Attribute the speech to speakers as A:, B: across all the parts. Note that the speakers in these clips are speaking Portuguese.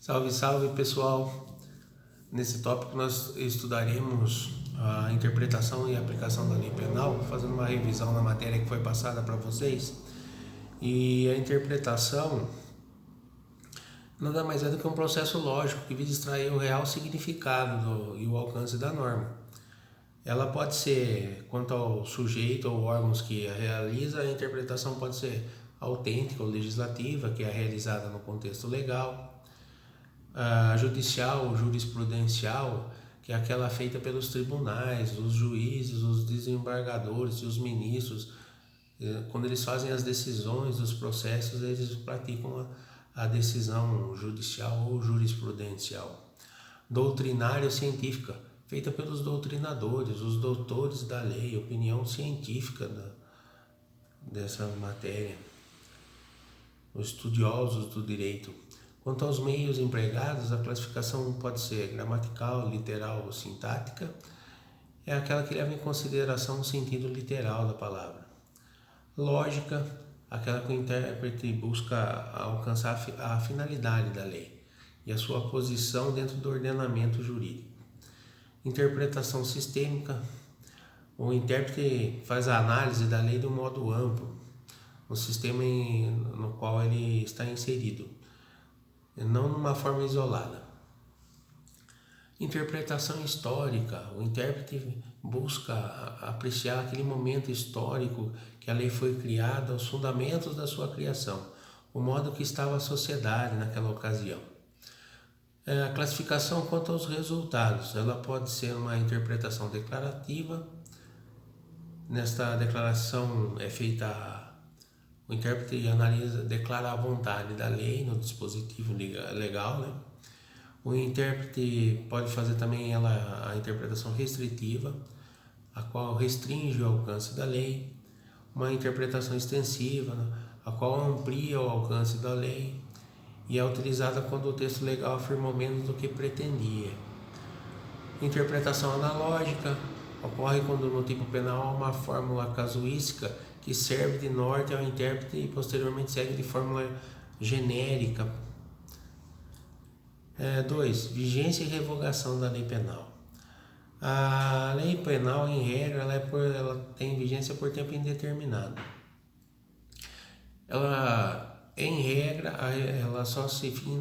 A: Salve, salve pessoal! Nesse tópico nós estudaremos a interpretação e aplicação da lei penal, fazendo uma revisão na matéria que foi passada para vocês. E a interpretação nada mais é do que um processo lógico que visa extrair o real significado e o alcance da norma. Ela pode ser, quanto ao sujeito ou órgãos que a realiza, a interpretação pode ser autêntica ou legislativa, que é realizada no contexto legal, a judicial ou jurisprudencial, que é aquela feita pelos tribunais, os juízes, os desembargadores e os ministros. Quando eles fazem as decisões dos processos, eles praticam a decisão judicial ou jurisprudencial. Doutrinária ou científica, feita pelos doutrinadores, os doutores da lei, opinião científica dessa matéria, os estudiosos do direito. Quanto aos meios empregados, a classificação pode ser gramatical, literal ou sintática, é aquela que leva em consideração o sentido literal da palavra. Lógica, aquela que o intérprete busca alcançar a finalidade da lei e a sua posição dentro do ordenamento jurídico. Interpretação sistêmica, o intérprete faz a análise da lei de um modo amplo, no sistema no qual ele está inserido, não numa forma isolada. Interpretação histórica, o intérprete busca apreciar aquele momento histórico que a lei foi criada, os fundamentos da sua criação, o modo que estava a sociedade naquela ocasião. A classificação quanto aos resultados, ela pode ser uma interpretação declarativa. Nesta declaração é feita, o intérprete declara a vontade da lei no dispositivo legal, né? O intérprete pode fazer também a interpretação restritiva, a qual restringe o alcance da lei. Uma interpretação extensiva, né? A qual amplia o alcance da lei e é utilizada quando o texto legal afirmou menos do que pretendia. Interpretação analógica ocorre quando no tipo penal há uma fórmula casuística que serve de norte ao intérprete e posteriormente segue de fórmula genérica. 2. Vigência e revogação da lei penal. A lei penal, em regra, ela tem vigência por tempo indeterminado. Em regra,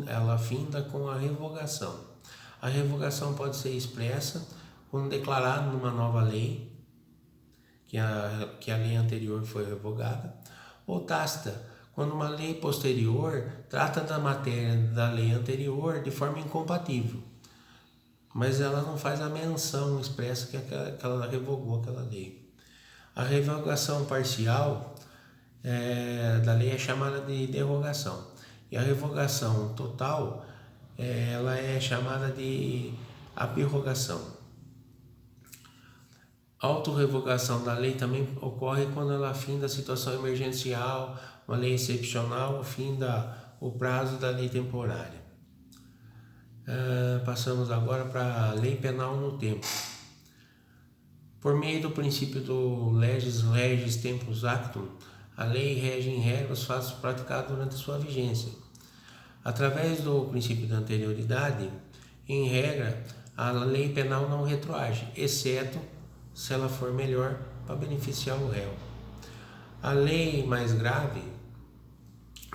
A: ela finda com a revogação. A revogação pode ser expressa quando declarado numa nova lei, que a lei anterior foi revogada, ou tácita, quando uma lei posterior trata da matéria da lei anterior de forma incompatível, mas ela não faz a menção expressa que ela revogou aquela lei. A revogação parcial da lei é chamada de derrogação, e a revogação total ela é chamada de abrogação. A autorrevogação da lei também ocorre quando ela finda a situação emergencial, uma lei excepcional, finda o prazo da lei temporária. Passamos agora para a lei penal no tempo. Por meio do princípio do leges regis tempus actum, a lei rege em regra os fatos praticados durante sua vigência. Através do princípio da anterioridade, em regra, a lei penal não retroage, exceto se ela for melhor para beneficiar o réu. A lei mais grave,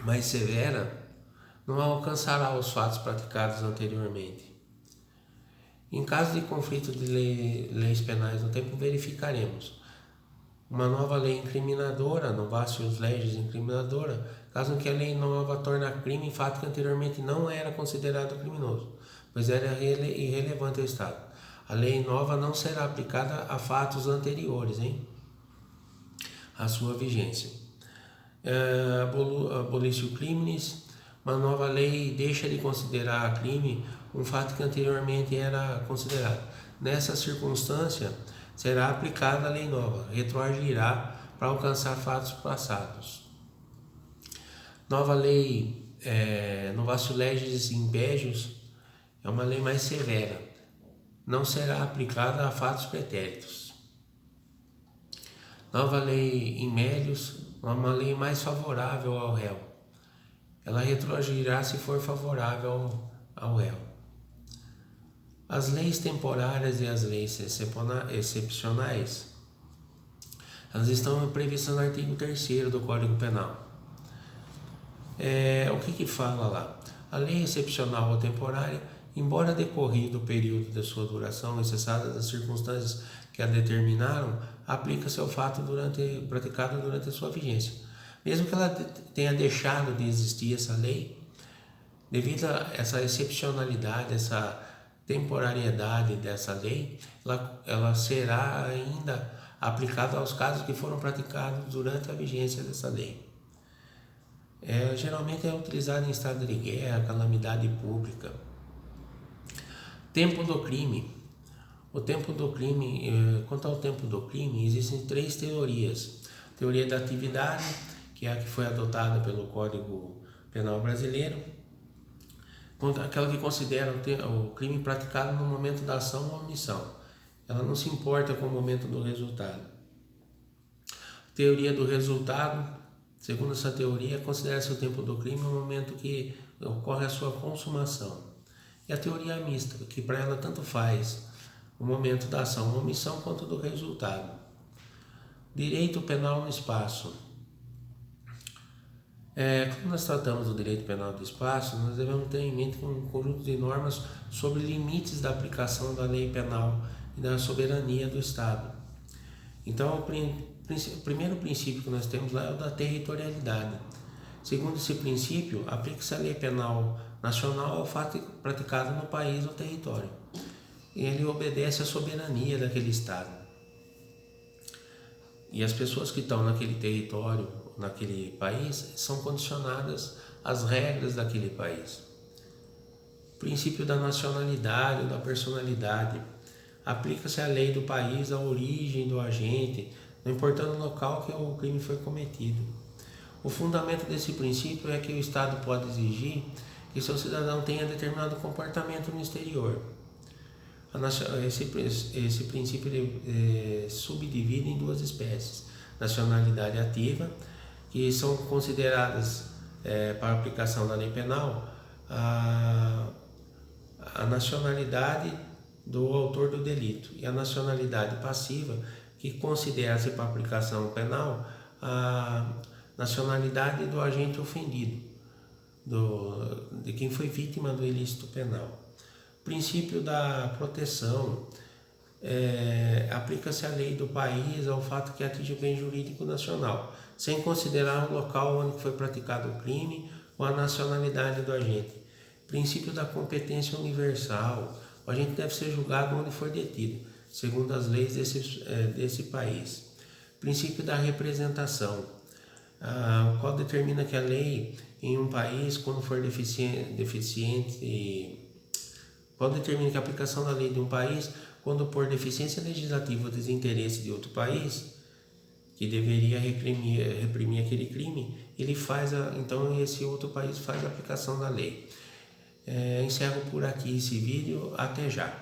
A: mais severa, não alcançará os fatos praticados anteriormente. Em caso de conflito de leis penais no tempo, verificaremos uma nova lei incriminadora, novatio legis incriminadora, caso em que a lei nova torna crime em fato que anteriormente não era considerado criminoso, pois era irrelevante ao Estado. A lei nova não será aplicada a fatos anteriores, à sua vigência. Abolitio criminis, uma nova lei deixa de considerar crime um fato que anteriormente era considerado. Nessa circunstância, será aplicada a lei nova, retroagirá para alcançar fatos passados. Nova lei, novatio legis impégios, é uma lei mais severa, não será aplicada a fatos pretéritos. Nova lei in melius, uma lei mais favorável ao réu. Ela retroagirá se for favorável ao réu. As leis temporárias e as leis excepcionais, elas estão previstas no artigo 3º do Código Penal. O que fala lá? A lei excepcional ou temporária, embora decorrido o período de sua duração e cessadas as circunstâncias que a determinaram, aplica-se ao fato praticado durante a sua vigência. Mesmo que ela tenha deixado de existir essa lei, devido a essa excepcionalidade, essa temporariedade dessa lei, ela será ainda aplicada aos casos que foram praticados durante a vigência dessa lei. Geralmente é utilizado em estado de guerra, calamidade pública. Tempo do crime. Quanto ao tempo do crime, existem 3 teorias. Teoria da atividade, que é a que foi adotada pelo Código Penal brasileiro, aquela que considera o crime praticado no momento da ação ou omissão. Ela não se importa com o momento do resultado. Teoria do resultado, segundo essa teoria, considera-se o tempo do crime no momento que ocorre a sua consumação. E a teoria mista, que para ela tanto faz o momento da ação ou omissão quanto do resultado. Direito penal no espaço. Quando nós tratamos do direito penal do espaço, nós devemos ter em mente um conjunto de normas sobre limites da aplicação da lei penal e da soberania do Estado. Então, o primeiro princípio que nós temos lá é o da territorialidade. Segundo esse princípio, aplica-se a lei penal nacional ao fato praticado no país ou território. Ele obedece à soberania daquele Estado. E as pessoas que estão naquele território, naquele país, são condicionadas às regras daquele país. Princípio da nacionalidade ou da personalidade. Aplica-se a lei do país à origem do agente, não importando o local que o crime foi cometido. O fundamento desse princípio é que o Estado pode exigir que seu cidadão tenha determinado comportamento no exterior. Esse princípio subdivide em 2 espécies. Nacionalidade ativa, que são consideradas para a aplicação da lei penal a nacionalidade do autor do delito, e a nacionalidade passiva, que considera-se para a aplicação penal a nacionalidade do agente ofendido, de quem foi vítima do ilícito penal. Princípio da proteção. Aplica-se a lei do país ao fato que atinge o bem jurídico nacional, sem considerar o local onde foi praticado o crime ou a nacionalidade do agente. Princípio da competência universal. O agente deve ser julgado onde for detido, segundo as leis desse país. Princípio da representação, o qual determina que a lei em um país, quando for qual determina que a aplicação da lei de um país, quando por deficiência legislativa ou desinteresse de outro país, que deveria reprimir aquele crime, então esse outro país faz a aplicação da lei. Encerro por aqui esse vídeo, até já.